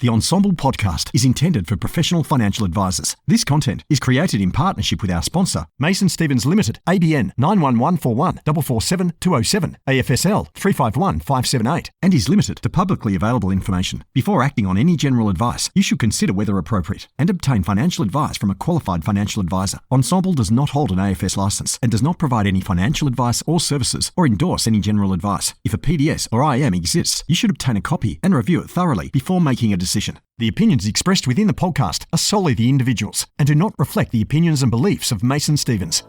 The Ensemble podcast is intended for professional financial advisors. This content is created in partnership with our sponsor, Mason Stevens Limited, ABN 91141 447 207, AFSL 351578, and is limited to publicly available information. Before acting on any general advice, you should consider whether appropriate and obtain financial advice from a qualified financial advisor. Ensemble does not hold an AFS license and does not provide any financial advice or services or endorse any general advice. If a PDS or IM exists, you should obtain a copy and review it thoroughly before making a decision. The opinions expressed within the podcast are solely the individuals and do not reflect the opinions and beliefs of Mason Stevens.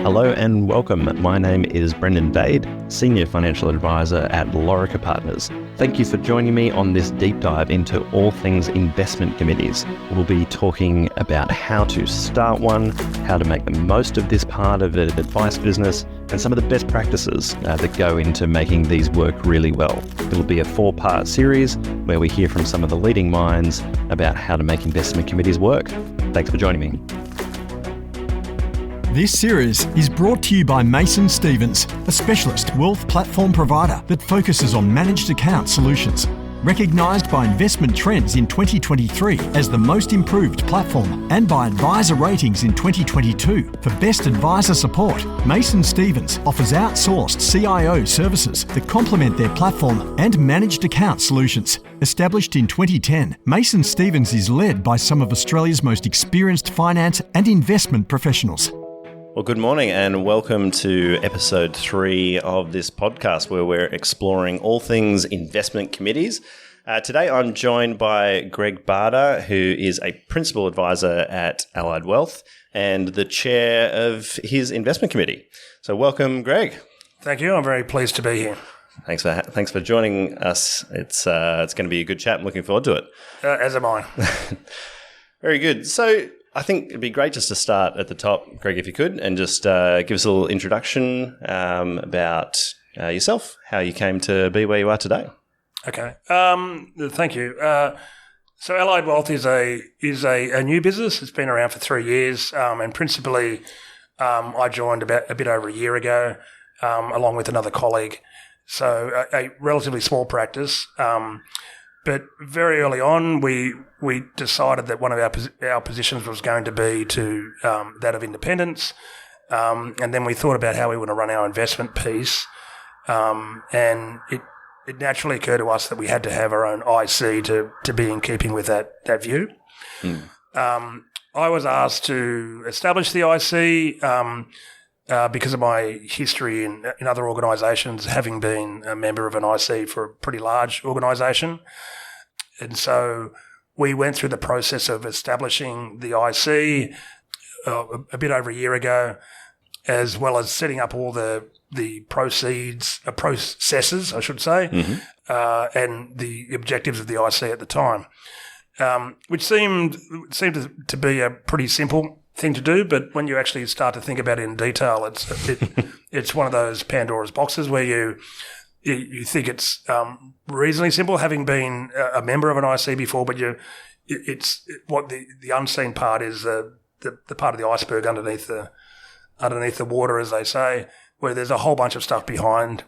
Hello and welcome. My name is Brendon, Senior Financial Advisor at Lorica Partners. Thank you for joining me on this deep dive into all things investment committees. We'll be talking about how to start one, how to make the most of this part of an advice business, and some of the best practices that go into making these work really well. It'll be a 4-part series where we hear from some of the leading minds about how to make investment committees work. Thanks for joining me. This series is brought to you by Mason Stevens, a specialist wealth platform provider that focuses on managed account solutions. Recognised by Investment Trends in 2023 as the most improved platform and by Advisor Ratings in 2022 for best advisor support, Mason Stevens offers outsourced CIO services that complement their platform and managed account solutions. Established in 2010, Mason Stevens is led by some of Australia's most experienced finance and investment professionals. Well, good morning and welcome to episode 3 of this podcast where we're exploring all things investment committees. Today I'm joined by Greg Barter, who is a principal advisor at Allied Wealth and the chair of his investment committee. So welcome, Greg. Thank you. I'm very pleased to be here. Thanks for joining us. It's going to be a good chat. I'm looking forward to it. As am I. Very good. So I think it'd be great just to start at the top, Greg, if you could, and just give us a little introduction about yourself, how you came to be where you are today. Okay. Thank you. So Allied Wealth is a new business. It's been around for 3 years, and principally I joined about a bit over a year ago, along with another colleague. So a relatively small practice. But very early on, we decided that one of our positions was going to be to that of independence, and then we thought about how we want to run our investment piece, and it naturally occurred to us that we had to have our own IC to be in keeping with that view. I was asked to establish the IC because of my history in other organisations, having been a member of an IC for a pretty large organisation. And so we went through the process of establishing the IC a bit over a year ago, as well as setting up all the processes, I should say, and the objectives of the IC at the time, which seemed to be a pretty simple thing to do, but when you actually start to think about it in detail, it's one of those Pandora's boxes where you think it's reasonably simple, having been a member of an IC before, but what the unseen part is the part of the iceberg underneath the water, as they say, where there's a whole bunch of stuff behind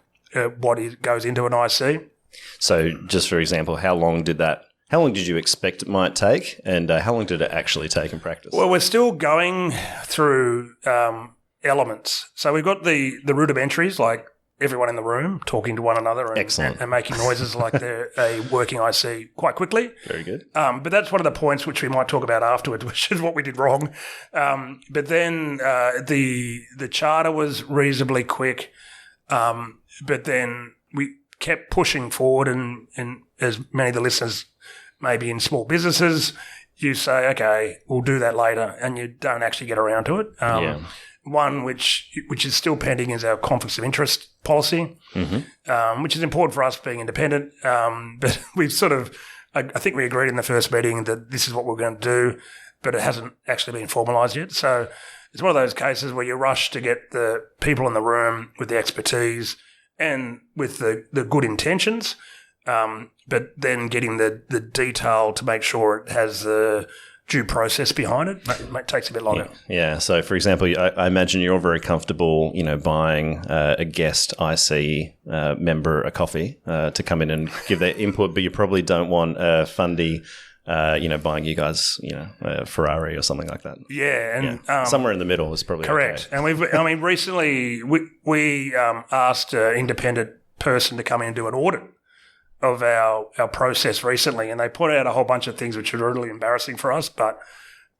what goes into an IC. So, just for example, how long did you expect it might take, and how long did it actually take in practice? Well, we're still going through elements. So we've got the rudimentaries, like everyone in the room talking to one another and making noises like they're a working IC quite quickly. Very good. But that's one of the points which we might talk about afterwards, which is what we did wrong. But then the charter was reasonably quick, but then we kept pushing forward, and as many of the listeners maybe in small businesses, you say, okay, we'll do that later, and you don't actually get around to it. One which is still pending is our conflicts of interest policy, which is important for us being independent. But we've I think we agreed in the first meeting that this is what we're going to do, but it hasn't actually been formalised yet. So it's one of those cases where you rush to get the people in the room with the expertise and with the good intentions, but then getting the detail to make sure it has the due process behind it. It takes a bit longer. Yeah. So, for example, I imagine you're very comfortable, buying a guest IC member a coffee to come in and give their input, but you probably don't want a fundy, buying you guys, a Ferrari or something like that. Yeah, and somewhere in the middle is probably correct. Okay. And recently we asked an independent person to come in and do an audit of our process recently, and they put out a whole bunch of things which were really embarrassing for us, but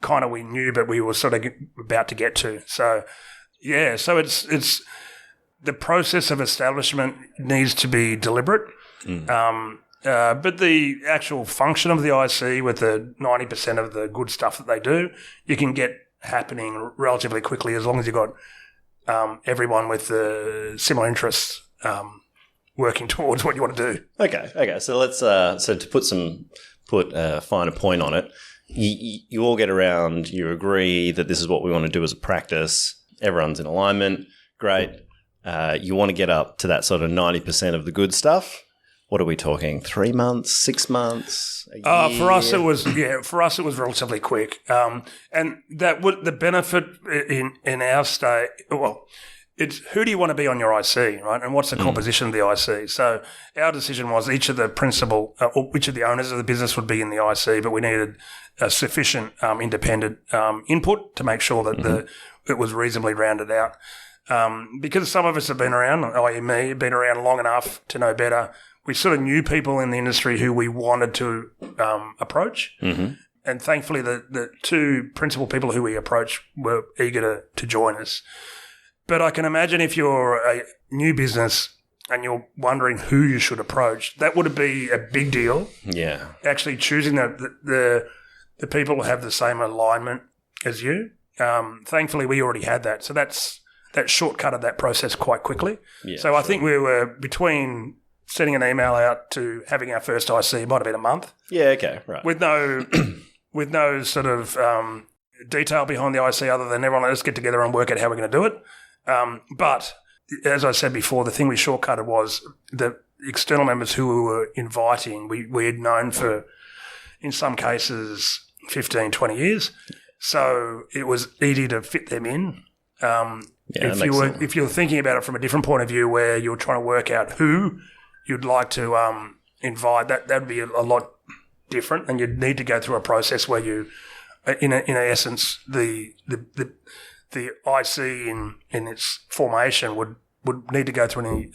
kind of we knew, but we were sort of about to get to. So, so it's the process of establishment needs to be deliberate, but the actual function of the IC with the 90% of the good stuff that they do, you can get happening relatively quickly as long as you've got everyone with similar interests working towards what you want to do. Okay. So let's to put a finer point on it. You all get around. You agree that this is what we want to do as a practice. Everyone's in alignment. Great. You want to get up to that sort of 90% of the good stuff. What are we talking? 3 months, 6 months? A year? For us it was relatively quick. And that would the benefit in our state. Well, it's who do you want to be on your IC, right? And what's the composition of the IC? So our decision was each of the principal, or each of the owners of the business would be in the IC, but we needed a sufficient independent input to make sure that it was reasonably rounded out. Because some of us have been around, i.e. me, been around long enough to know better. We sort of knew people in the industry who we wanted to approach. Mm-hmm. And thankfully the two principal people who we approached were eager to join us. But I can imagine if you're a new business and you're wondering who you should approach, that would be a big deal. Yeah. Actually choosing the people who have the same alignment as you. Thankfully, we already had that. So that shortcutted that process quite quickly. Yeah, so I think we were between sending an email out to having our first IC, it might have been a month. Yeah, okay, right. With no sort of detail behind the IC other than everyone, let's get together and work out how we're going to do it. But as I said before, the thing we shortcutted was the external members who we were inviting, we had known for, in some cases, 15, 20 years. So it was easy to fit them in. If you're thinking about it from a different point of view where you're trying to work out who you'd like to invite, that would be a lot different, and you'd need to go through a process where you, in essence, the IC in its formation would need to go through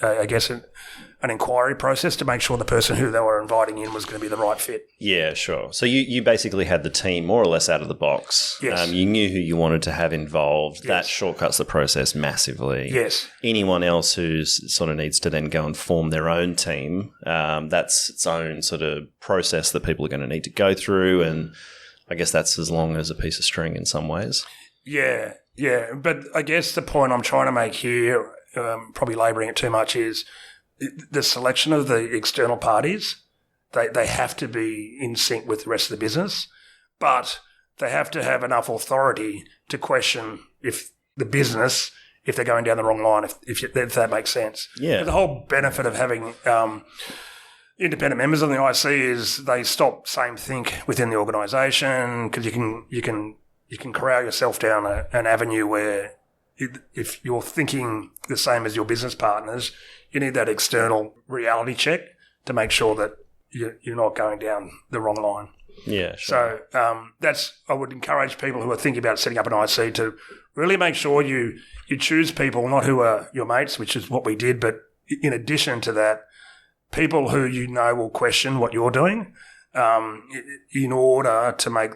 an inquiry process to make sure the person who they were inviting in was going to be the right fit. Yeah, sure. So you basically had the team more or less out of the box. Yes. You knew who you wanted to have involved. Yes. That shortcuts the process massively. Yes. Anyone else who sort of needs to then go and form their own team, that's its own sort of process that people are going to need to go through, and I guess that's as long as a piece of string in some ways. Yeah. But I guess the point I'm trying to make here, probably labouring it too much, is the selection of the external parties. They have to be in sync with the rest of the business, but they have to have enough authority to question if they're going down the wrong line, if that makes sense. Yeah. The whole benefit of having independent members on the IC is they stop same think within the organisation, because you can corral yourself down an avenue where if you're thinking the same as your business partners, you need that external reality check to make sure that you're not going down the wrong line. Yeah, sure. So I would encourage people who are thinking about setting up an IC to really make sure you choose people not who are your mates, which is what we did, but in addition to that, people who you know will question what you're doing in order to make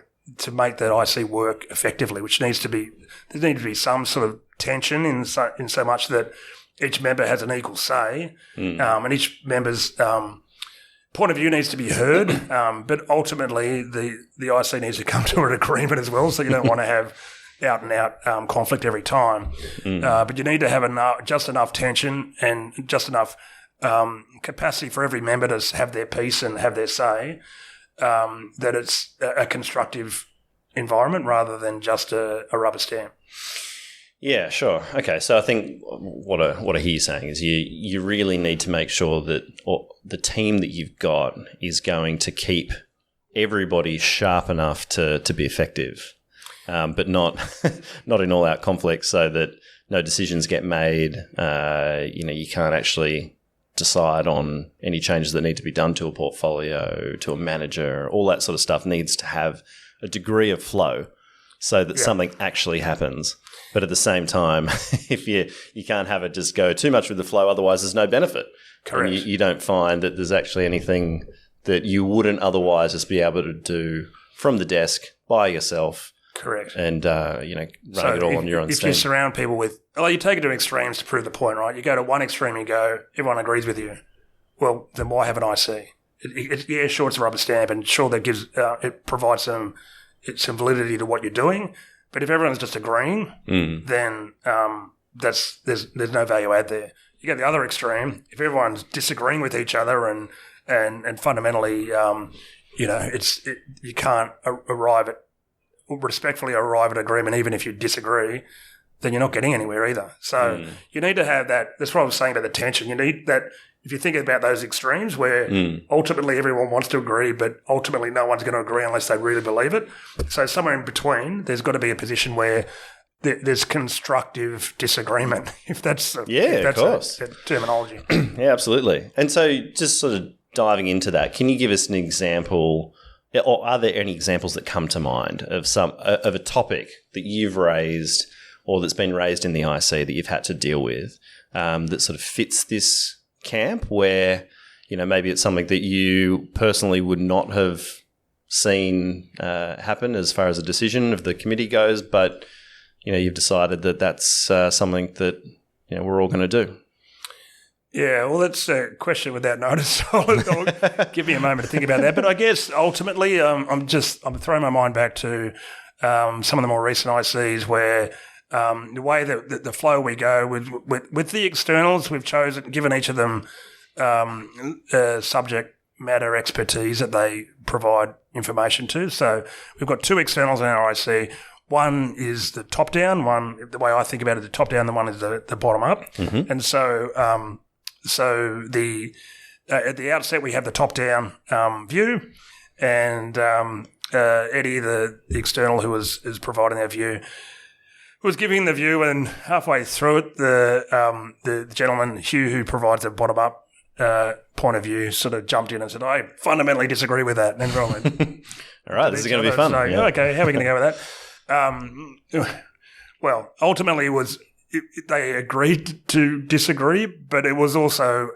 that IC work effectively, there needs to be some sort of tension in so much that each member has an equal say, and each member's point of view needs to be heard, but ultimately the IC needs to come to an agreement as well, so you don't want to have out-and-out conflict every time. But you need to have just enough tension and just enough capacity for every member to have their piece and have their say, that it's a constructive environment rather than just a rubber stamp. Yeah, sure. Okay, so I think what I hear you saying is you really need to make sure that the team that you've got is going to keep everybody sharp enough to be effective, but not not in all-out conflict, so that no decisions get made. You can't actually decide on any changes that need to be done to a portfolio, to a manager. All that sort of stuff needs to have a degree of flow so that something actually happens. But at the same time, if you can't have it just go too much with the flow, otherwise there's no benefit. Correct. And you don't find that there's actually anything that you wouldn't otherwise just be able to do from the desk by yourself. Correct. And, running it all on your own steam. If you surround people with – you take it to extremes to prove the point, right? You go to one extreme and go, everyone agrees with you. Well, then why have an IC? Sure, it's a rubber stamp, and sure, that gives it provides some validity to what you're doing. But if everyone's just agreeing, then there's no value add there. You go the other extreme. If everyone's disagreeing with each other and fundamentally, you can't respectfully arrive at agreement, even if you disagree, then you're not getting anywhere either. So you need to have that. That's what I was saying about the tension. You need that. If you think about those extremes where ultimately everyone wants to agree, but ultimately no one's going to agree unless they really believe it. So somewhere in between, there's got to be a position where there's constructive disagreement, if that's a terminology. Yeah, absolutely. And so just sort of diving into that, can you give us an example, or are there any examples that come to mind of a topic that you've raised or that's been raised in the IC that you've had to deal with that sort of fits this camp, where maybe it's something that you personally would not have seen happen as far as a decision of the committee goes, but you've decided that that's something that we're all going to do? Yeah, well, that's a question without notice. I'll give me a moment to think about that. But I guess ultimately, I'm throwing my mind back to some of the more recent ICs where the way that the flow we go with the externals, we've given each of them subject matter expertise that they provide information to. So we've got two externals in our IC. One is the top down. One, the way I think about it, the top down. The one is the bottom up. Mm-hmm. And so at the outset we have the top down view, and Eddie, the external who is providing that view, was giving the view, and halfway through it, the gentleman, Hugh, who provides a bottom-up point of view, sort of jumped in and said, I fundamentally disagree with that. And everyone went, all right, this is going to be fun. So, okay, how are we going to go with that? Well, ultimately they agreed to disagree, but it was also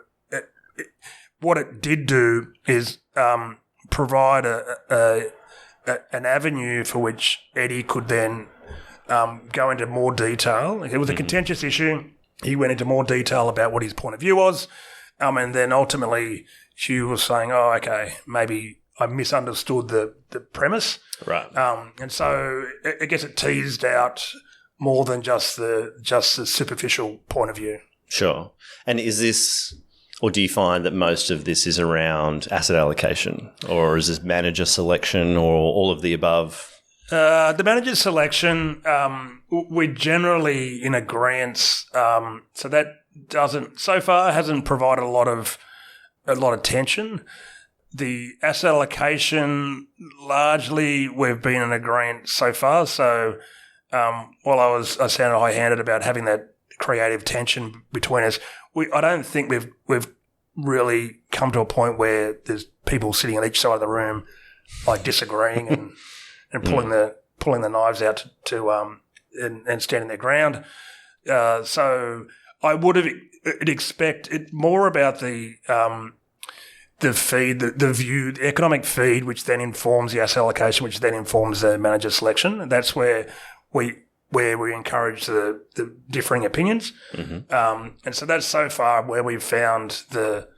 what it did do is provide an avenue for which Eddie could then go into more detail. It was a contentious issue. He went into more detail about what his point of view was. And then ultimately Hugh was saying, oh, okay, maybe I misunderstood the premise. Right. And so I guess it teased out more than just the superficial point of view. Sure. And is this, or do you find that most of this is around asset allocation, or is this manager selection, or all of the above? The manager selection, we're generally in agreement. So that so far hasn't provided a lot of tension. The asset allocation, largely we've been in agreement so far. So while I sounded high-handed about having that creative tension between us, I don't think we've really come to a point where there's people sitting on each side of the room like disagreeing and pulling the knives out to and standing their ground. So I would have expect it more about the feed, the view, the economic feed, which then informs the asset allocation, which then informs the manager selection. And that's where we encourage the differing opinions. Mm-hmm. And so that's so far where we've found the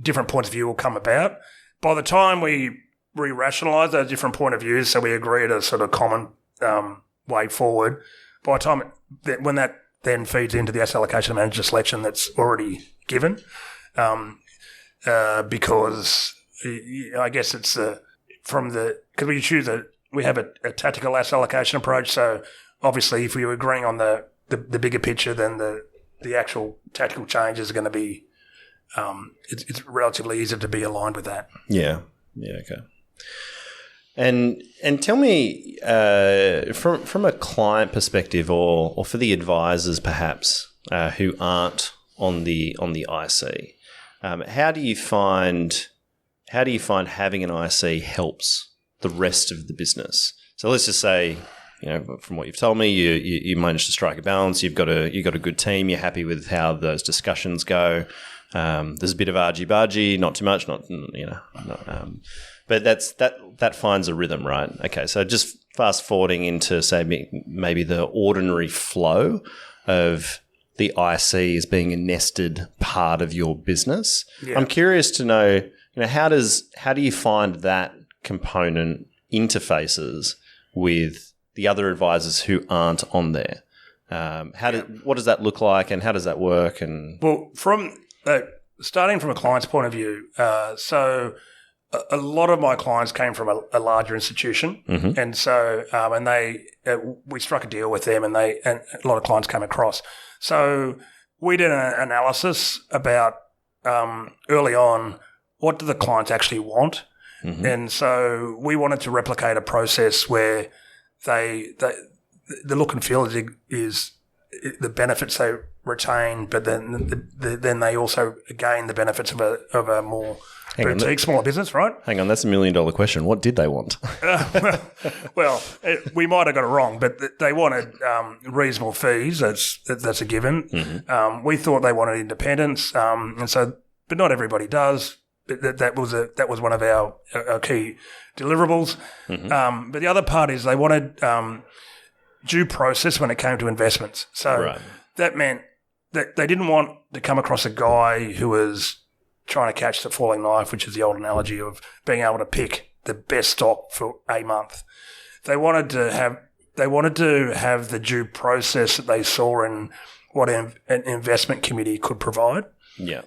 different points of view will come about. By the time we rationalise those different point of views, so we agree at a sort of common way forward, by the time when that then feeds into the asset allocation and manager selection that's already given, because I guess it's because we have a tactical asset allocation approach. So obviously, if we were agreeing on the bigger picture, then the actual tactical changes are going to be it's relatively easy to be aligned with that. Yeah. Yeah. Okay. And tell me, from a client perspective, or for the advisors perhaps who aren't on the IC, how do you find having an IC helps the rest of the business? So let's just say, from what you've told me, you managed to strike a balance. You've got a good team. You're happy with how those discussions go. There's a bit of argy-bargy, not too much, but that finds a rhythm, right? Okay, so just fast forwarding into, say, maybe the ordinary flow of the IC as being a nested part of your business. Yeah. I'm curious to know, how do you find that component interfaces with the other advisors who aren't on there? What does that look like, and how does that work? And starting from a client's point of view, so a lot of my clients came from a larger institution, mm-hmm. and so we struck a deal with them, and a lot of clients came across. So we did an analysis about early on, what do the clients actually want, mm-hmm. and so we wanted to replicate a process where the look and feel is the benefits they retain, but then they also gain the benefits of a more boutique, smaller business, right? Hang on, that's $1 million question. What did they want? We might have got it wrong, but they wanted reasonable fees. That's a given. Mm-hmm. We thought they wanted independence, but not everybody does. That was one of our key deliverables. Mm-hmm. But the other part is they wanted due process when it came to investments. So that meant that they didn't want to come across a guy who was trying to catch the falling knife, which is the old analogy of being able to pick the best stock for a month. They wanted to have the due process that they saw in what an investment committee could provide. Yeah.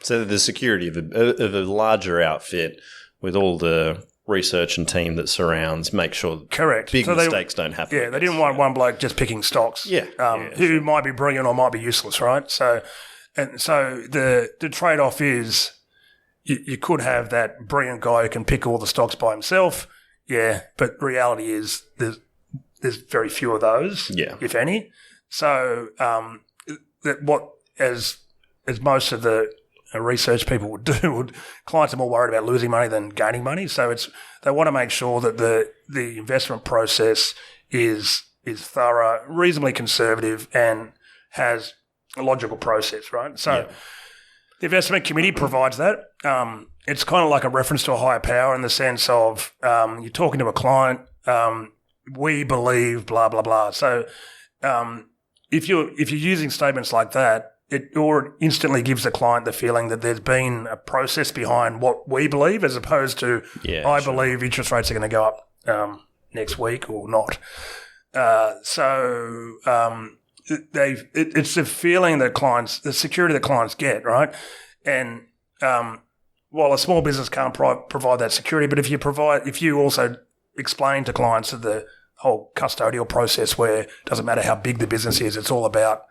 So the security of a larger outfit with all the research and team that surrounds, make sure correct big mistakes don't happen. Yeah, they didn't want one bloke just picking stocks. Who might be brilliant or might be useless, right? So the trade-off is you could have that brilliant guy who can pick all the stocks by himself. Yeah, but reality is there's very few of those, if any. So as most of the research people would do, clients are more worried about losing money than gaining money. So they want to make sure that the investment process is thorough, reasonably conservative, and has a logical process, right? So the investment committee provides that. It's kind of like a reference to a higher power in the sense of you're talking to a client, we believe blah, blah, blah. So if you're using statements like that, it instantly gives the client the feeling that there's been a process behind what we believe, as opposed to I believe interest rates are going to go up next week or not. It's the feeling that the security that clients get, right? And while a small business can't provide that security, but if you also explain to clients that the whole custodial process, where it doesn't matter how big the business is, it's all about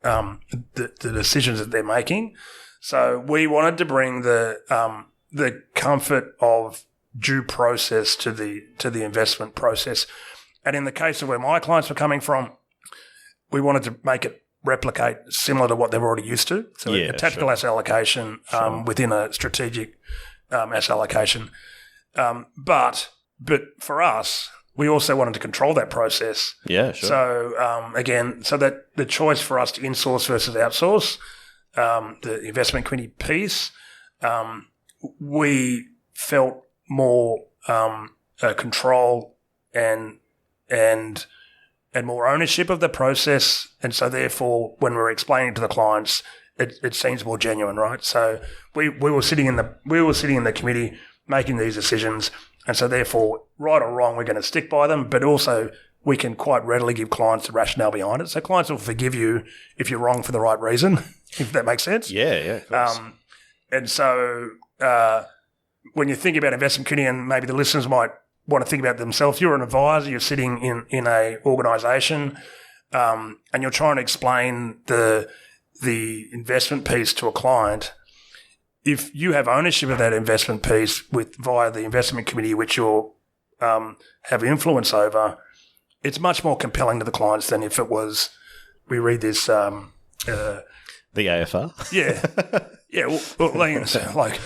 the decisions that they're making. So we wanted to bring the comfort of due process to the investment process. And in the case of where my clients were coming from, we wanted to make it replicate similar to what they're already used to. So a tactical asset allocation within a strategic asset allocation. But for us, we also wanted to control that process. Yeah, sure. So again, so that the choice for us to insource versus outsource, the investment committee piece, we felt more control and more ownership of the process, and so therefore, when we're explaining to the clients, it seems more genuine, right? So we were sitting in the committee making these decisions. And so therefore, right or wrong, we're going to stick by them, but also we can quite readily give clients the rationale behind it. So clients will forgive you if you're wrong for the right reason, if that makes sense. Yeah, of course. And so when you think about investment committee, and maybe the listeners might want to think about themselves, you're an advisor, you're sitting in a organisation, and you're trying to explain the investment piece to a client. if you have ownership of that investment piece via the investment committee, which you'll have influence over, it's much more compelling to the clients than if it was, we read this... the AFR? Yeah. Well, like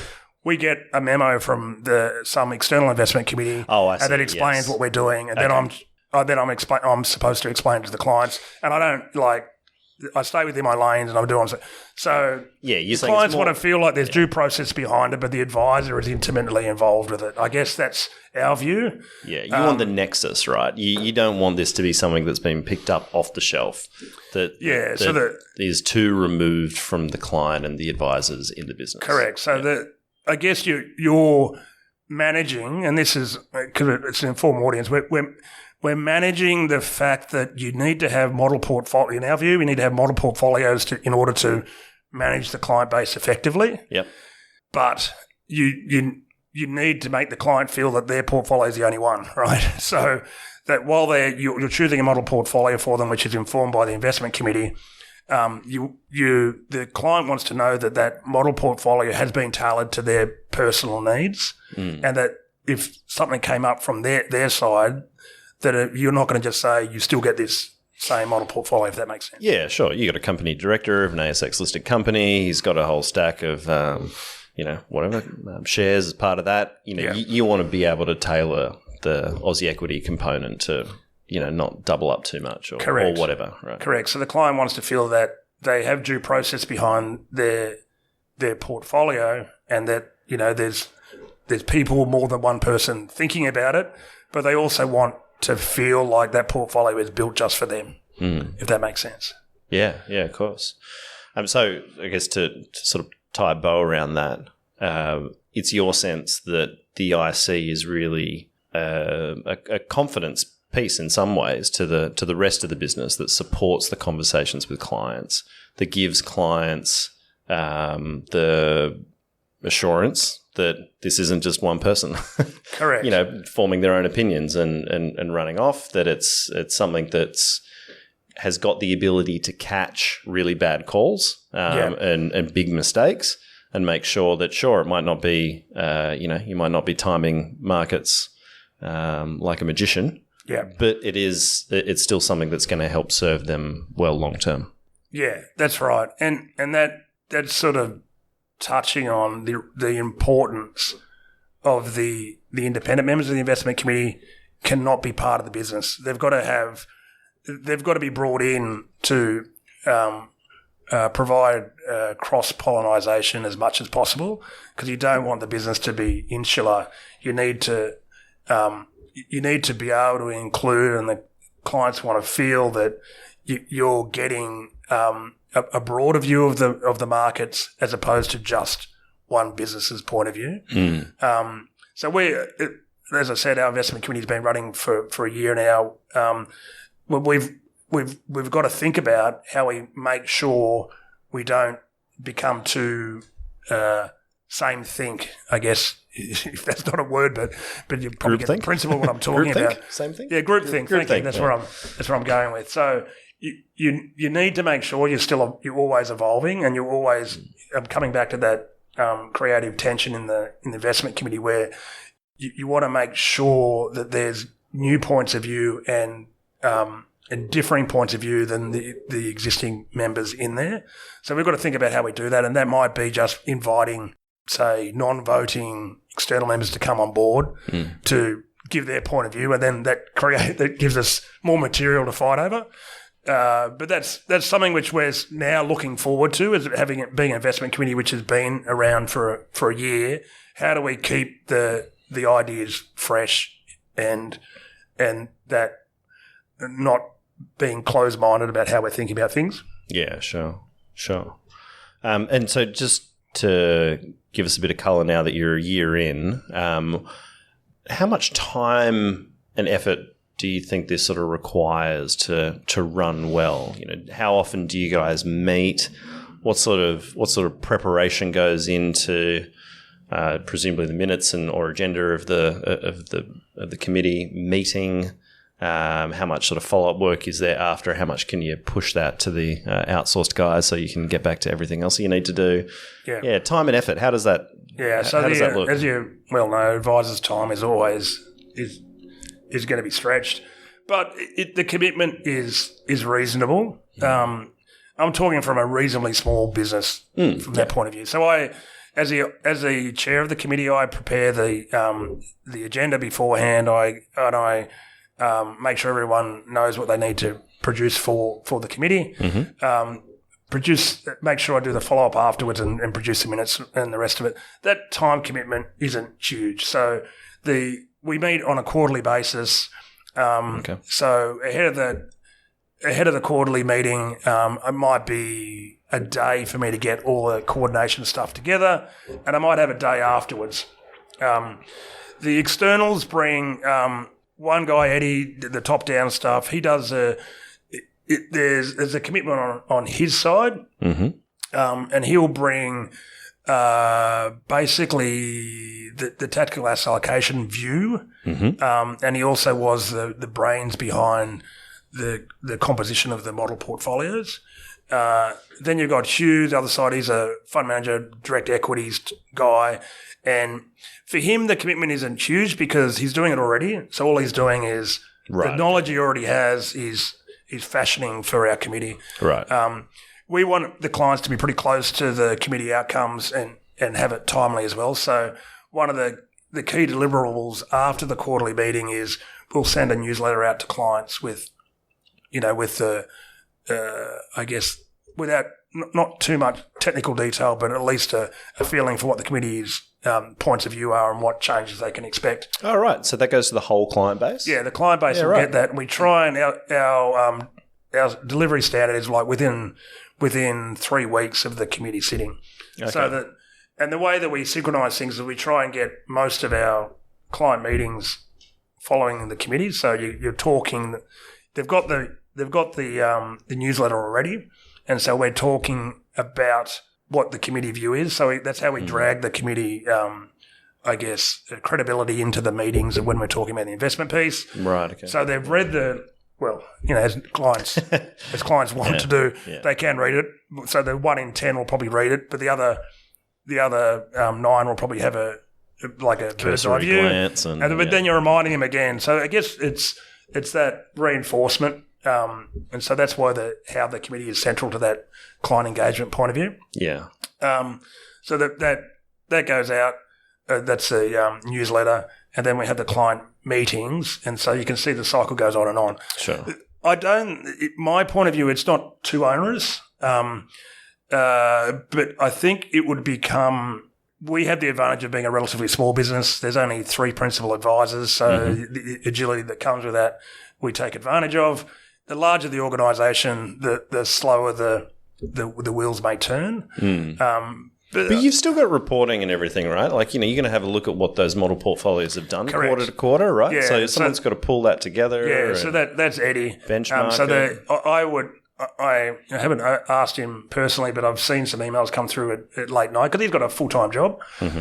we get a memo from some external investment committee I see, and that explains what we're doing, and then I'm supposed to explain it to the clients, and I don't I stay within my lanes and I'm doing so. Yeah, you're saying clients want to feel like there's due process behind it, but the advisor is intimately involved with it. I guess that's our view. Yeah, you want the nexus, right? You don't want this to be something that's been picked up off the shelf that is too removed from the client and the advisors in the business. Correct. So I guess you're managing, and this is because it's an informed audience. We're managing the fact that you need to have model portfolio. In our view, we need to have model portfolios in order to manage the client base effectively. Yep. But you need to make the client feel that their portfolio is the only one, right? So that while you're choosing a model portfolio for them, which is informed by the investment committee, the client wants to know that model portfolio has been tailored to their personal needs, and that if something came up from their side, that you're not going to just say you still get this same model portfolio, if that makes sense. Yeah, sure. You got a company director of an ASX listed company. He's got a whole stack of, shares as part of that. You want to be able to tailor the Aussie equity component to, not double up too much or whatever. Right? Correct. So the client wants to feel that they have due process behind their portfolio, and that, there's people, more than one person thinking about it, but they also want to feel like that portfolio is built just for them, if that makes sense. Yeah, of course. So I guess to sort of tie a bow around that, it's your sense that the IC is really a confidence piece in some ways to the rest of the business that supports the conversations with clients, that gives clients the assurance that this isn't just one person. Correct. Forming their own opinions and running off, that it's something that's has got the ability to catch really bad calls and big mistakes, and make sure that, it might not be, you might not be timing markets like a magician, but it's still something that's going to help serve them well long term. Yeah, that's right. And that's sort of touching on the importance of the independent members of the investment committee cannot be part of the business. They've got to be brought in to provide cross-pollinisation as much as possible, because you don't want the business to be insular. You need to be able to include, and the clients want to feel that you're getting a broader view of the markets as opposed to just one business's point of view. So as I said, our investment committee has been running for a year now. We've got to think about how we make sure we don't become too same think, I guess, if that's not a word, but you probably get the principle of what I'm talking about. Same thing? Yeah, group think. That's where I'm going with. So you need to make sure you're always evolving, and you're always coming back to that creative tension in the investment committee, where you want to make sure that there's new points of view and differing points of view than the existing members in there. So we've got to think about how we do that, and that might be just inviting, say, non-voting external members to come on board to give their point of view, and then that gives us more material to fight over. But that's something which we're now looking forward to, as being an investment committee which has been around for a year. How do we keep the ideas fresh and that not being closed-minded about how we're thinking about things? Yeah, sure. And so just to give us a bit of colour now that you're a year in, how much time and effort do you think this sort of requires to run well? How often do you guys meet? What sort of preparation goes into presumably the minutes or agenda of the committee meeting? How much sort of follow-up work is there after? How much can you push that to the outsourced guys so you can get back to everything else you need to do? Yeah, time and effort. How does that? Yeah, so how does that look? As you well know, advisors' time is always is going to be stretched, but the commitment is reasonable. I'm talking from a reasonably small business from that point of view. So as the chair of the committee, I prepare the agenda beforehand. I make sure everyone knows what they need to produce for the committee. Make sure I do the follow-up afterwards and produce the minutes and the rest of it. That time commitment isn't huge. So we meet on a quarterly basis. So ahead of the quarterly meeting, it might be a day for me to get all the coordination stuff together, and I might have a day afterwards. The externals bring one guy, Eddie, the top-down stuff. He does there's a commitment on his side, and he'll bring basically the tactical asset allocation view, and he also was the brains behind the composition of the model portfolios. Then you've got Hugh, the other side. He's a fund manager, direct equities guy, and for him the commitment isn't huge because he's doing it already. So all he's doing is the knowledge he already has is fashioning for our committee. Right. We want the clients to be pretty close to the committee outcomes and have it timely as well. So one of the key deliverables after the quarterly meeting is we'll send a newsletter out to clients with the, I guess, without not too much technical detail, but at least a feeling for what the committee's points of view are and what changes they can expect. Oh, right. So that goes to the whole client base? Yeah, the client base will get that. And we try and our delivery standard is like within 3 weeks of the committee sitting. Okay. So and the way that we synchronise things is we try and get most of our client meetings following the committee. So you're talking, they've got the newsletter already, and so we're talking about what the committee view is. So that's how we drag the committee, I guess, credibility into the meetings when we're talking about the investment piece. Right. Okay. So they've read as clients want to do, they can read it. So the 1 in 10 will probably read it, but the other 9 will probably have a bird's eye view. But then you're reminding them again. So I guess it's that reinforcement. And so that's why how the committee is central to that client engagement point of view. Yeah. So that goes out. That's a newsletter, and then we have the client meetings, and so you can see the cycle goes on and on. Sure. My point of view, it's not too onerous, but I think it would become. We have the advantage of being a relatively small business. There's only 3 principal advisors, so the agility that comes with that we take advantage of. The larger the organisation, the slower the wheels may turn. But you've still got reporting and everything, right? Like, you're going to have a look at what those model portafolors have done quarter to quarter, right? Yeah, so someone's got to pull that together. Yeah, so that's Eddie. Benchmark. I haven't asked him personally, but I've seen some emails come through at late night because he's got a full-time job. So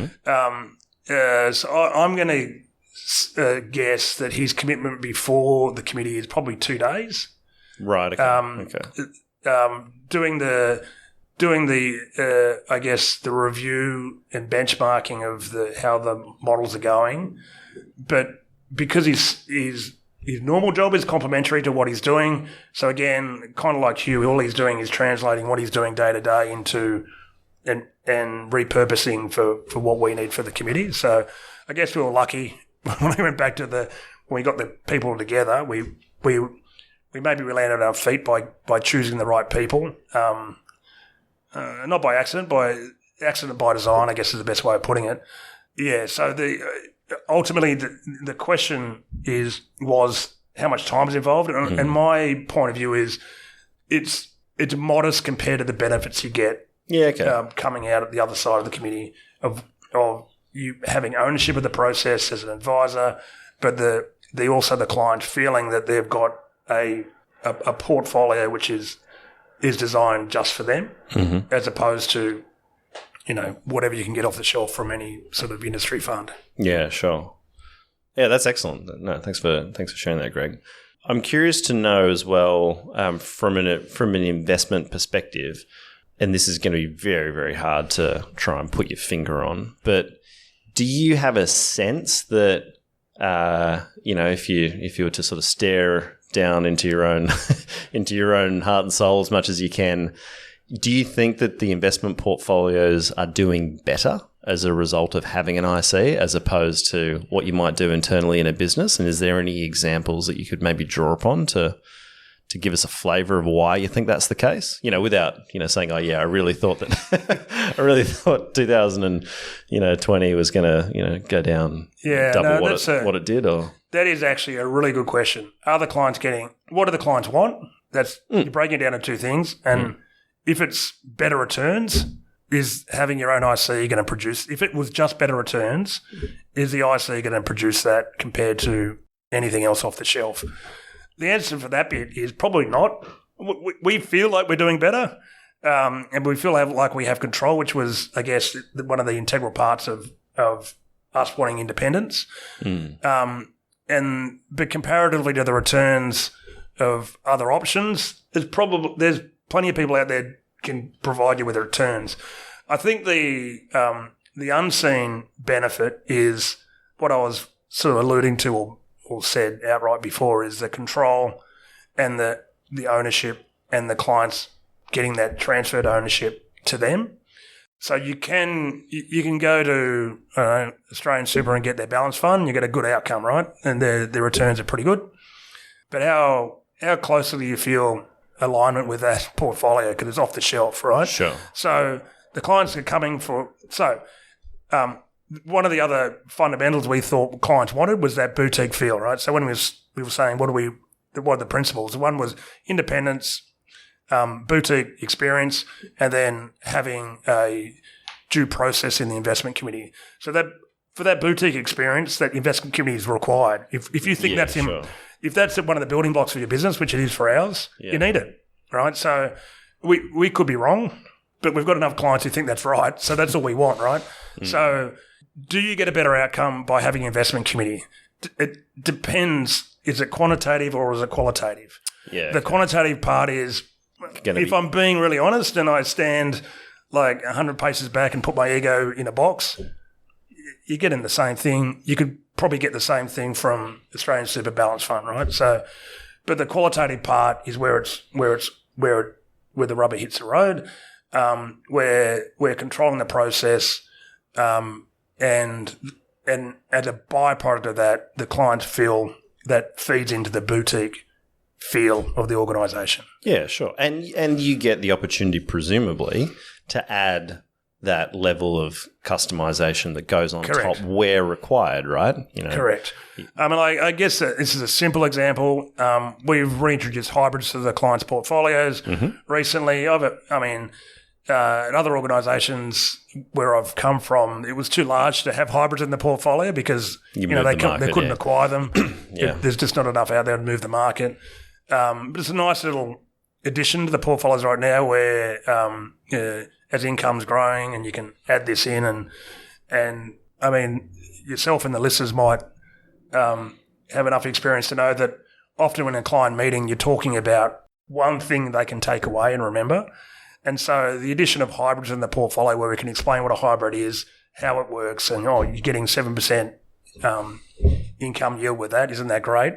I'm going to guess that his commitment before the committee is probably 2 days. Right. Okay. Doing the I guess the review and benchmarking of how the models are going, but because his normal job is complementary to what he's doing. So again, kind of like Hugh, all he's doing is translating what he's doing day to day into and repurposing for what we need for the committee. So I guess we were lucky when we went back to when we got the people together. We maybe we landed on our feet by choosing the right people. Not by accident, by design, I guess is the best way of putting it. Yeah, so ultimately the question was how much time is involved, and my point of view is it's modest compared to the benefits you get. Yeah, okay. Coming out at the other side of the committee of you having ownership of the process as an advisor, but also the client feeling that they've got a portfolio which is designed just for them, as opposed to, whatever you can get off the shelf from any sort of industry fund. Yeah, sure. Yeah, that's excellent. No, thanks for sharing that, Greg. I'm curious to know as well, from an investment perspective, and this is going to be very, very hard to try and put your finger on, but do you have a sense that, if you were to sort of stare down into your own into your own heart and soul as much as you can, do you think that the investment portfolios are doing better as a result of having an IC as opposed to what you might do internally in a business? And is there any examples that you could maybe draw upon to give us a flavour of why you think that's the case? Without saying, "Oh yeah, I really thought that I really thought 2020 was going to go down double what it did." Or that is actually a really good question. Are the clients getting what do the clients want? That's you're breaking it down to two things, and if it's better returns, is having your own IC going to produce? If it was just better returns, is the IC going to produce that compared to anything else off the shelf? The answer for that bit is probably not. We feel like we're doing better, and we feel like we have control, which was, I guess, one of the integral parts of us wanting independence. But comparatively to the returns of other options, there's plenty of people out there can provide you with the returns. I think the unseen benefit is what I was sort of alluding to or said outright before, is the control and the ownership and the clients getting that transferred ownership to them. So you can go to Australian Super and get their balance fund, you get a good outcome, right? And their returns are pretty good. But how closely do you feel alignment with that portfolio, because it's off the shelf, right? Sure. So the clients are coming for one of the other fundamentals we thought clients wanted was that boutique feel, right? So when we were saying what are the principles? One was independence, boutique experience, and then having a due process in the investment committee. So that for that boutique experience, that investment committee is required. If you think if that's one of the building blocks for your business, which it is for ours, you need it, right? So we could be wrong, but we've got enough clients who think that's right. So that's all we want, right? So do you get a better outcome by having an investment committee? It depends. Is it quantitative or is it qualitative? Yeah. The quantitative part is, if I'm being really honest and I stand like 100 paces back and put my ego in a box, you're getting the same thing. You could probably get the same thing from Australian Super Balance Fund, right? So, but the qualitative part is where the rubber hits the road, where we're controlling the process, and as a byproduct of that, the clients feel that feeds into the boutique feel of the organisation. Yeah, sure. And you get the opportunity, presumably, to add that level of customization that goes on top where required, right? Correct. I mean, I guess this is a simple example. We've reintroduced hybrids to the clients' portfolios recently. In other organisations where I've come from, it was too large to have hybrids in the portfolio because they couldn't acquire them. There's just not enough out there to move the market. But it's a nice little addition to the portfolios right now where as income's growing and you can add this in and I mean, yourself and the listeners might have enough experience to know that often when in a client meeting you're talking about one thing they can take away and remember. And so the addition of hybrids in the portfolio where we can explain what a hybrid is, how it works, and you're getting 7% income yield with that, isn't that great?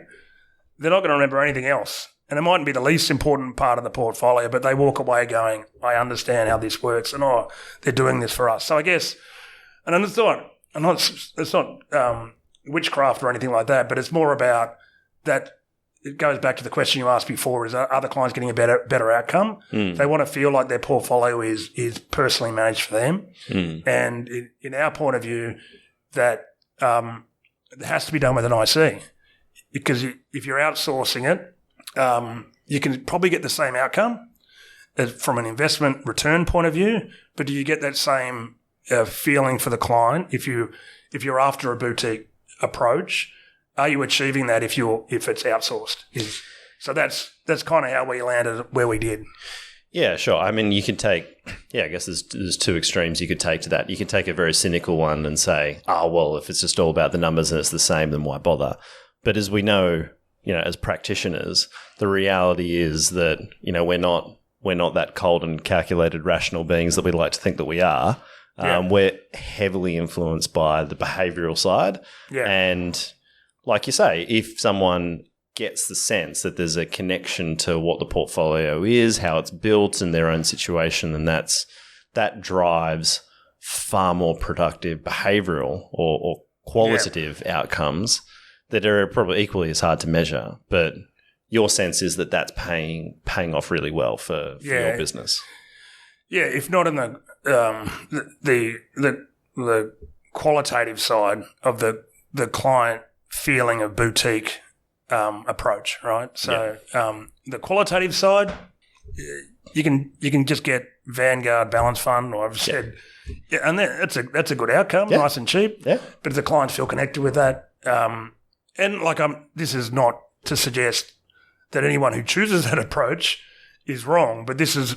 They're not going to remember anything else. And it mightn't be the least important part of the portfolio, but they walk away going, I understand how this works, and they're doing this for us. So I guess, and it's not witchcraft or anything like that, but it's more about that. It goes back to the question you asked before: is are the clients getting a better outcome? They want to feel like their portfolio is personally managed for them, and in our point of view, that it has to be done with an IC, because if you're outsourcing it, you can probably get the same outcome from an investment return point of view, but do you get that same feeling for the client if you're after a boutique approach? Are you achieving that if it's outsourced? So that's kind of how we landed where we did. Yeah, sure. I mean, you can take, I guess there's two extremes you could take to that. You can take a very cynical one and say, well, if it's just all about the numbers and it's the same, then why bother? But as we know, as practitioners, the reality is that, we're not that cold and calculated rational beings that we like to think that we are. We're heavily influenced by the behavioural side. Yeah. And like you say, if someone gets the sense that there's a connection to what the portfolio is, how it's built in their own situation, then that drives far more productive behavioural or qualitative outcomes that are probably equally as hard to measure. But your sense is that that's paying off really well for your business. Yeah, if not in the qualitative side of the client feeling of boutique approach, right? So the qualitative side, you can just get Vanguard Balance Fund, or I've said, and that's a good outcome, nice and cheap. Yeah. But if the clients feel connected with that, and this is not to suggest that anyone who chooses that approach is wrong, but this was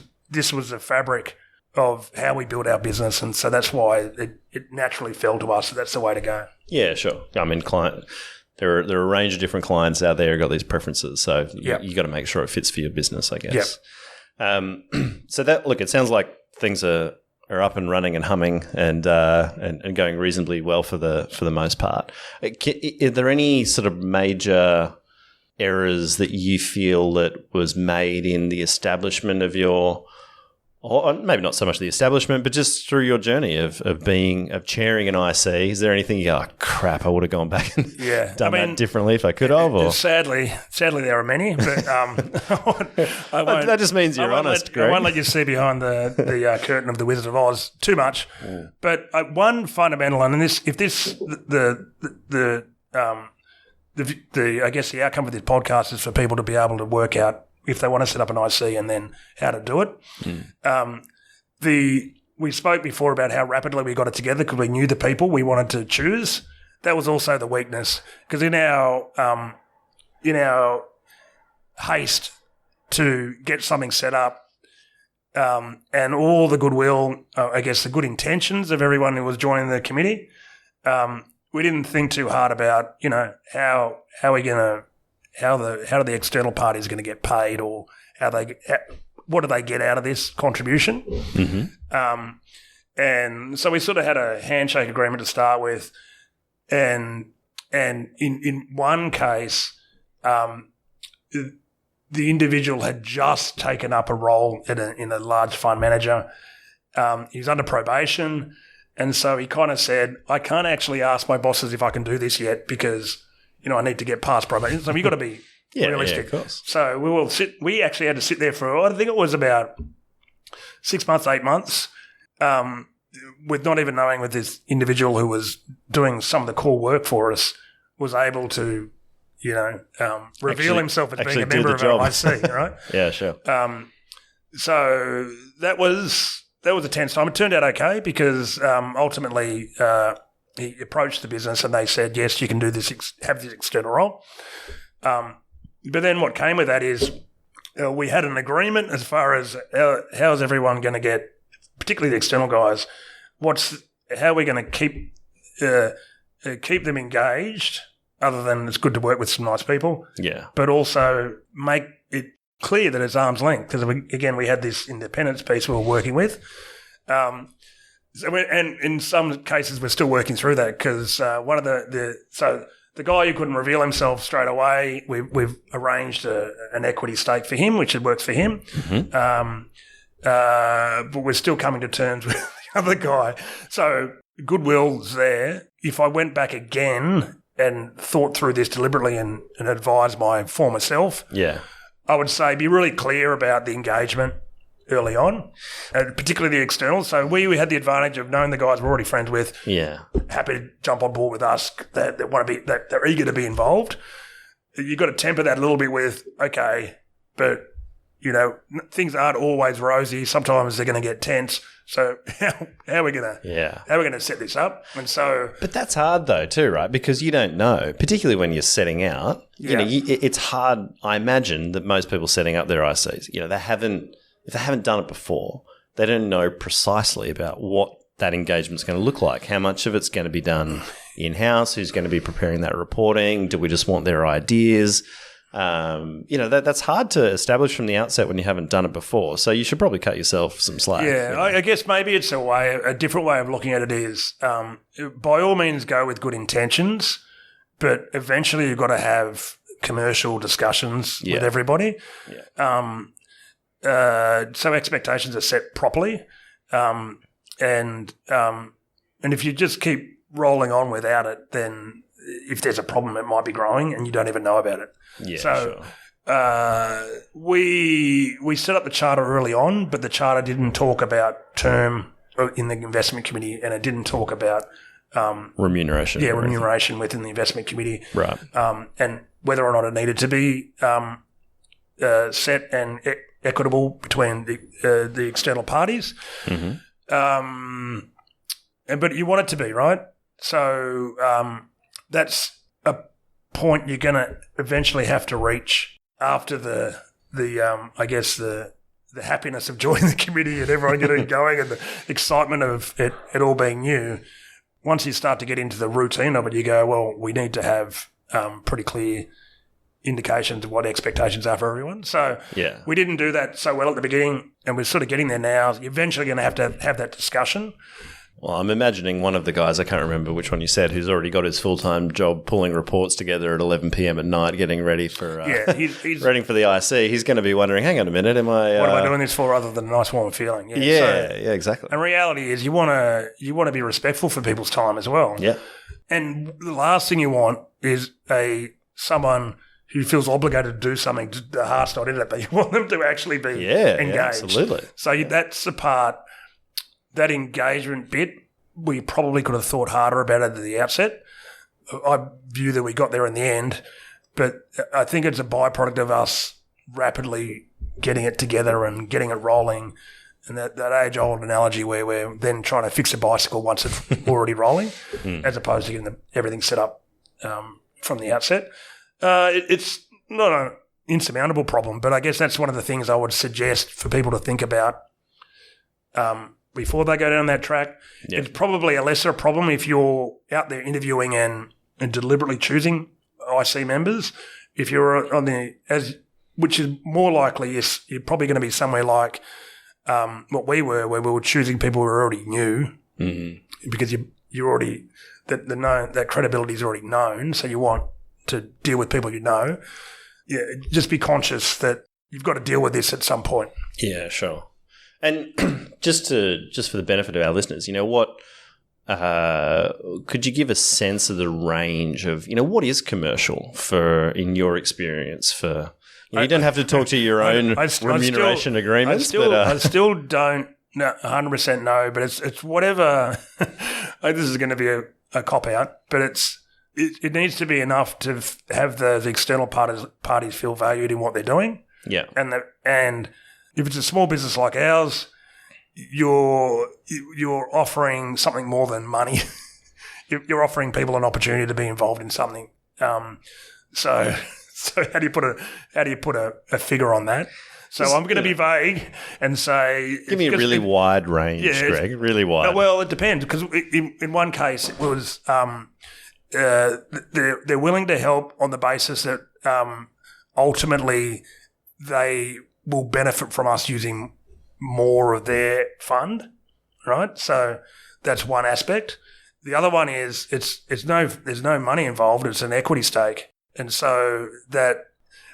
the fabric of how we build our business, and so that's why it naturally fell to us. So that's the way to go. Yeah, sure. I mean, there are a range of different clients out there who've got these preferences, so you got to make sure it fits for your business, I guess. Yep. So it sounds like things are up and running and humming and going reasonably well for the most part. Are there any sort of major errors that you feel that was made in the establishment of or maybe not so much the establishment, but just through your journey of chairing an IC? Is there anything you go, oh, crap, I would have gone back and done that differently if I could have? Or? Sadly, there are many, but I won't. That just means you're honest, Greg. I won't let you see behind the curtain of the Wizard of Oz too much. Mm. But one fundamental, and I guess the outcome of this podcast is for people to be able to work out if they want to set up an IC and then how to do it. Mm. We spoke before about how rapidly we got it together because we knew the people we wanted to choose. That was also the weakness, because in our haste to get something set up, and all the goodwill, the good intentions of everyone who was joining the committee, we didn't think too hard about how do the external parties going to get paid, or what do they get out of this contribution? Mm-hmm. And so we sort of had a handshake agreement to start with, and in one case, the individual had just taken up a role in a large fund manager. He was under probation, and so he kind of said, "I can't actually ask my bosses if I can do this yet because." I need to get past probation. So you've got to be realistic. Yeah, of course. So we actually had to sit there for, I think it was about 6 months, 8 months, with not even knowing with this individual who was doing some of the core work for us was able to, reveal himself as being a member of our IC, right? Yeah, sure. So that was a tense time. It turned out okay because ultimately he approached the business and they said, yes, you can do this, have this external role. But then what came with that is we had an agreement as far as how's everyone going to get, particularly the external guys, how are we going to keep them engaged, other than it's good to work with some nice people, but also make it clear that it's arm's length, because we had this independence piece we were working with. And in some cases, we're still working through that because one of the guy who couldn't reveal himself straight away, we've arranged an equity stake for him, which works for him. Mm-hmm. But we're still coming to terms with the other guy. So goodwill's there. If I went back again and thought through this deliberately and advised my former self, I would say be really clear about the engagement early on, particularly the external. So we had the advantage of knowing the guys we're already friends with, happy to jump on board with us, that want to be, that they're eager to be involved. You've got to temper that a little bit with, okay, but things aren't always rosy. Sometimes they're going to get tense. So how are we going to set this up? And so, but that's hard though too, right? Because you don't know, particularly when you're setting out. It's hard. I imagine that most people setting up their ICs, if they haven't done it before, they don't know precisely about what that engagement's going to look like. How much of it's going to be done in-house? Who's going to be preparing that reporting? Do we just want their ideas? That's hard to establish from the outset when you haven't done it before. So you should probably cut yourself some slack. Yeah, I guess maybe it's a different way of looking at it is, by all means go with good intentions, but eventually you've got to have commercial discussions with everybody. Yeah. So expectations are set properly. And if you just keep rolling on without it, then if there's a problem, it might be growing and you don't even know about it. Yeah, so sure. We set up the charter early on, but the charter didn't talk about term in the investment committee, and it didn't talk about remuneration. Yeah, remuneration within the investment committee, right? And whether or not it needed to be set and equitable between the external parties. Mm-hmm. But you want it to be, right? So that's a point you're going to eventually have to reach after the happiness of joining the committee and everyone getting going and the excitement of it all being new. Once you start to get into the routine of it, you go, well, we need to have pretty clear indications of what expectations are for everyone. So we didn't do that so well at the beginning, and we're sort of getting there now. You're eventually going to have that discussion. Well, I'm imagining one of the guys, I can't remember which one you said, who's already got his full-time job pulling reports together at 11 p.m. at night, getting ready for he's ready for the IC. He's going to be wondering, hang on a minute, what am I doing this for other than a nice warm feeling? Yeah, exactly. And reality is you want to be respectful for people's time as well. Yeah. And the last thing you want is someone who feels obligated to do something. The heart's not in it, but you want them to actually be engaged. Yeah, absolutely. So that's the part. That engagement bit, we probably could have thought harder about it at the outset. I view that we got there in the end, but I think it's a byproduct of us rapidly getting it together and getting it rolling, and that age-old analogy where we're then trying to fix a bicycle once it's already rolling, as opposed to getting everything set up from the outset. It's not an insurmountable problem, but I guess that's one of the things I would suggest for people to think about before they go down that track. Yep. It's probably a lesser problem if you're out there interviewing and deliberately choosing IC members. If you're which is more likely, you're probably going to be somewhere like what we were, where we were choosing people who already knew, because you already that credibility is already known. So you want to deal with people you know. Yeah, just be conscious that you've got to deal with this at some point. Yeah, sure. And just for the benefit of our listeners, what could you give a sense of the range of what is commercial in your experience for? You don't have to talk to your own remuneration agreements. I still don't 100% know, but it's whatever. This is going to be a cop out, but it needs to be enough to have the external parties feel valued in what they're doing. Yeah, and if it's a small business like ours, you're offering something more than money. You're offering people an opportunity to be involved in something. So how do you put a figure on that? So I'm going to be vague and say, give me a really wide range, Greg. Really wide. Well, it depends, because in one case it was they're willing to help on the basis that ultimately they will benefit from us using more of their fund, right? So that's one aspect. The other one is there's no money involved. It's an equity stake, and so that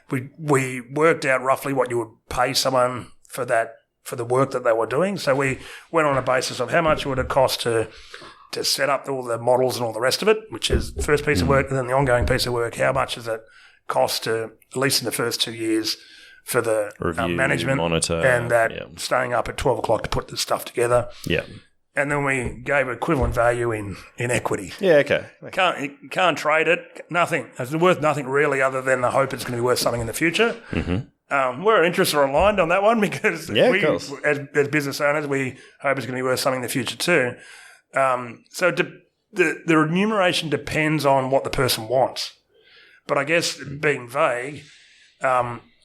we worked out roughly what you would pay someone for the work that they were doing. So we went on a basis of how much would it cost to set up all the models and all the rest of it, which is the first piece of work, and then the ongoing piece of work. How much does it cost to, at least in the first 2 years, for the review, management, monitor, and staying up at 12 o'clock to put the stuff together. Yeah. And then we gave equivalent value in equity. Yeah, okay. You can't trade it. Nothing. It's worth nothing really, other than the hope it's going to be worth something in the future. Mm-hmm. Our interests are aligned on that one, because we, as business owners, we hope it's going to be worth something in the future too. So the remuneration depends on what the person wants. But I guess being vague,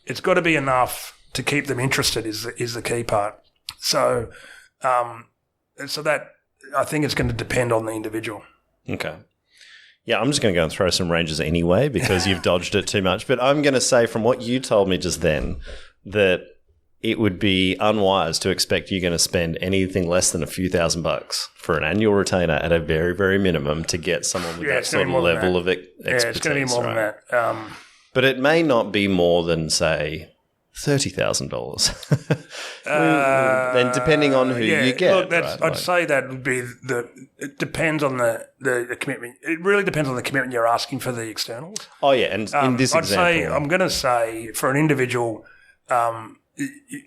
it's got to be enough to keep them interested is the key part. So that I think it's going to depend on the individual. Okay. Yeah, I'm just going to go and throw some ranges anyway because you've dodged it too much. But I'm going to say from what you told me just then that it would be unwise to expect you're going to spend anything less than a few $1,000s for an annual retainer at a very, very minimum to get someone with that sort of level of expertise. Yeah, it's going to be more than that. But it may not be more than, say, $30,000. Then depending on who you get. Look, I'd say that would be it depends on the commitment. It really depends on the commitment you're asking for the externals. Oh, yeah. And in this example. I'm going to say for an individual,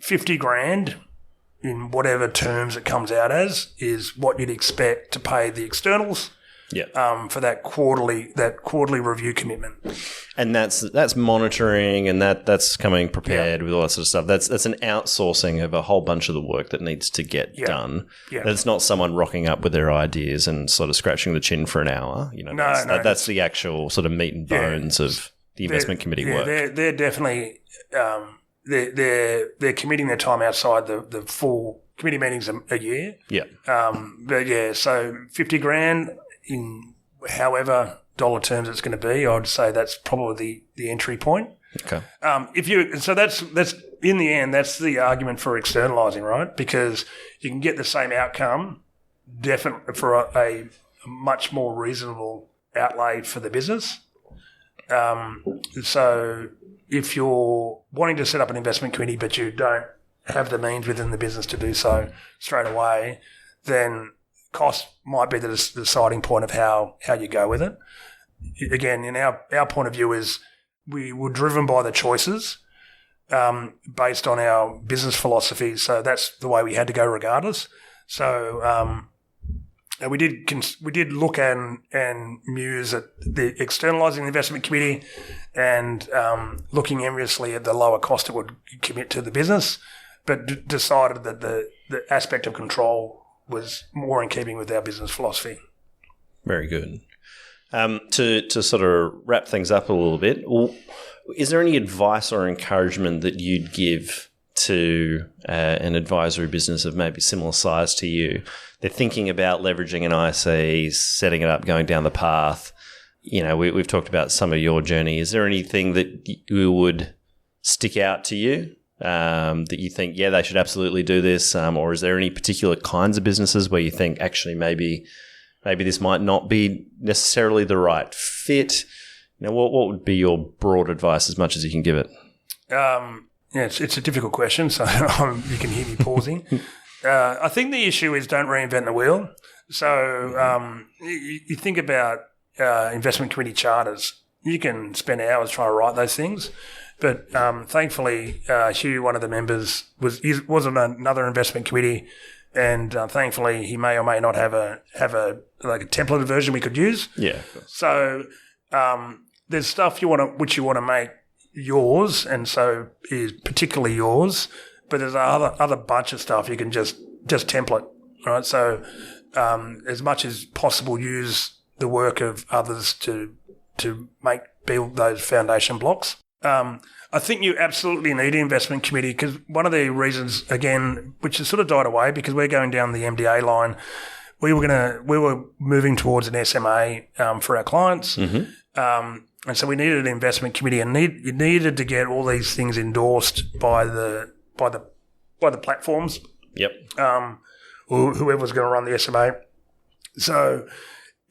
50 grand in whatever terms it comes out as is what you'd expect to pay the externals. Yeah. For that quarterly review commitment. And that's monitoring and that's coming prepared with all that sort of stuff. That's an outsourcing of a whole bunch of the work that needs to get done. Yeah. That's not someone rocking up with their ideas and sort of scratching the chin for an hour. That's the actual sort of meat and bones of the investment committee work. They're definitely they're committing their time outside the full committee meetings a year. Yeah. So 50 grand in however dollar terms it's going to be, I'd say that's probably the entry point. Okay. That's in the end, that's the argument for externalising, right? Because you can get the same outcome definitely for a much more reasonable outlay for the business. So if you're wanting to set up an investment committee but you don't have the means within the business to do so straight away, then cost might be the deciding point of how you go with it. Again, in our point of view is we were driven by the choices based on our business philosophy. So that's the way we had to go regardless. So and we did look and muse at the externalising the investment committee and looking enviously at the lower cost it would commit to the business, but decided that the aspect of control was more in keeping with our business philosophy. Very good. To sort of wrap things up a little bit, is there any advice or encouragement that you'd give to an advisory business of maybe similar size to you? They're thinking about leveraging an IC, setting it up, going down the path. You know, we've talked about some of your journey. Is there anything that you would stick out to you? That you think, they should absolutely do this, or is there any particular kinds of businesses where you think actually maybe this might not be necessarily the right fit? You know, what would be your broad advice as much as you can give it? It's a difficult question, so you can hear me pausing. I think the issue is don't reinvent the wheel. So you think about investment committee charters. You can spend hours trying to write those things. But thankfully, Hugh, one of the members, was on another investment committee, and thankfully he may or may not have a templated version we could use. Yeah. So there's stuff which you want to make yours, and so is particularly yours. But there's other bunch of stuff you can just template, right? So as much as possible, use the work of others to build those foundation blocks. I think you absolutely need an investment committee because one of the reasons, again, which has sort of died away because we're going down the MDA line, we were moving towards an SMA for our clients, and so we needed an investment committee, and you needed to get all these things endorsed by the platforms. Yep. Or whoever was going to run the SMA. So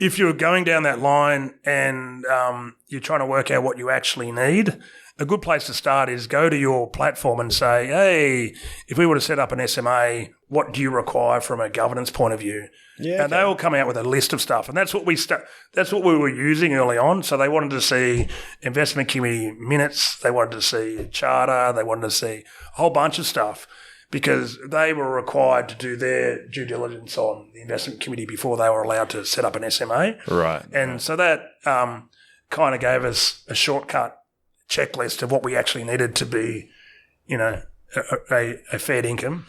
if you're going down that line and you're trying to work out what you actually need, a good place to start is go to your platform and say, hey, if we were to set up an SMA, what do you require from a governance point of view? Yeah, and they all come out with a list of stuff. And that's what we were using early on. So they wanted to see investment committee minutes. They wanted to see a charter. They wanted to see a whole bunch of stuff because they were required to do their due diligence on the investment committee before they were allowed to set up an SMA. Right. And so that kind of gave us a shortcut checklist of what we actually needed to be, a fair income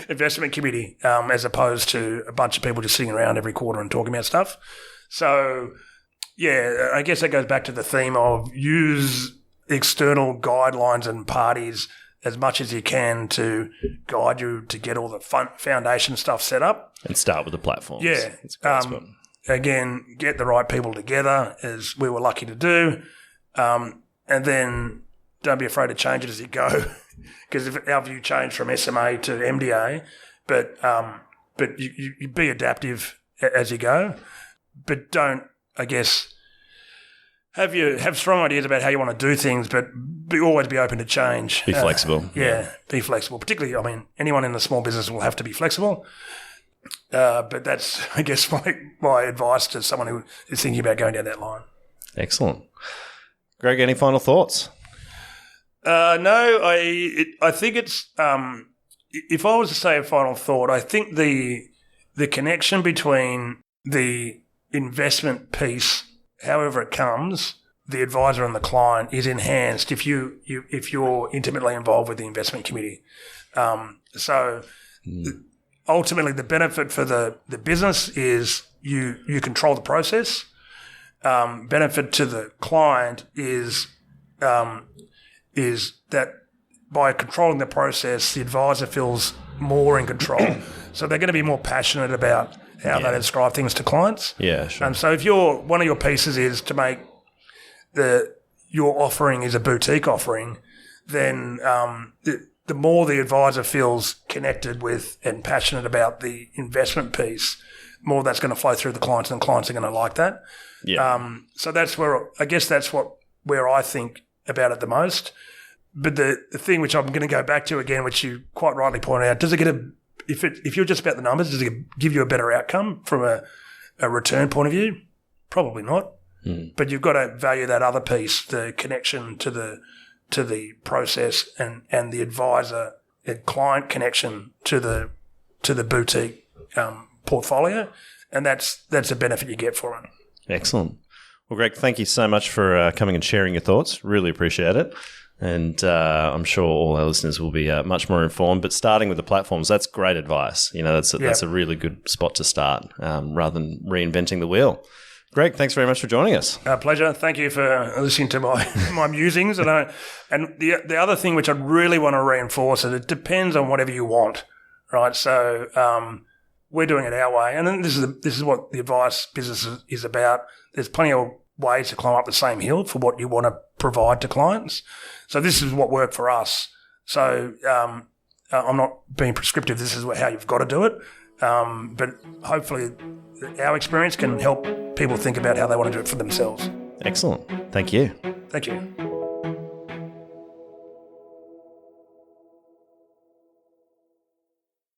investment committee, as opposed to a bunch of people just sitting around every quarter and talking about stuff. So, I guess that goes back to the theme of use external guidelines and parties as much as you can to guide you to get all the foundation stuff set up. And start with the platforms. Yeah. again, get the right people together, as we were lucky to do, and then don't be afraid to change it as you go, because if our view changed from SMA to MDA, but you be adaptive as you go, but don't, I guess, have strong ideas about how you want to do things, but always be open to change. Be flexible. Be flexible. Particularly, I mean, anyone in the small business will have to be flexible. But that's, I guess, my advice to someone who is thinking about going down that line. Excellent. Greg, any final thoughts? No, I think it's, if I was to say a final thought, I think the connection between the investment piece, however it comes, the advisor and the client, is enhanced if you're intimately involved with the investment committee. Ultimately, the benefit for the business is you control the process. Benefit to the client is that by controlling the process, the advisor feels more in control. So they're going to be more passionate about how they describe things to clients. Yeah, sure. So if one of your pieces is to make your offering is a boutique offering, then the more the advisor feels connected with and passionate about the investment piece, more that's going to flow through the clients, and clients are going to like that. Yeah. So that's where I think about it the most. But the thing which I'm going to go back to again, which you quite rightly pointed out, does it get if you're just about the numbers, does it give you a better outcome from a return point of view? Probably not. But you've got to value that other piece, the connection to the process and the advisor and client connection to the boutique portfolio, and that's a benefit you get for it. Excellent. Well, Greg, thank you so much for coming and sharing your thoughts. Really appreciate it. And I'm sure all our listeners will be much more informed. But starting with the platforms, that's great advice. That's a really good spot to start rather than reinventing the wheel. Greg, thanks very much for joining us. Pleasure. Thank you for listening to my musings. And the other thing which I really want to reinforce is it depends on whatever you want, right? So we're doing it our way, and then this is what the advice business is about. There's plenty of ways to climb up the same hill for what you want to provide to clients. So this is what worked for us. So I'm not being prescriptive. This is how you've got to do it. But hopefully our experience can help people think about how they want to do it for themselves. Excellent. Thank you. Thank you.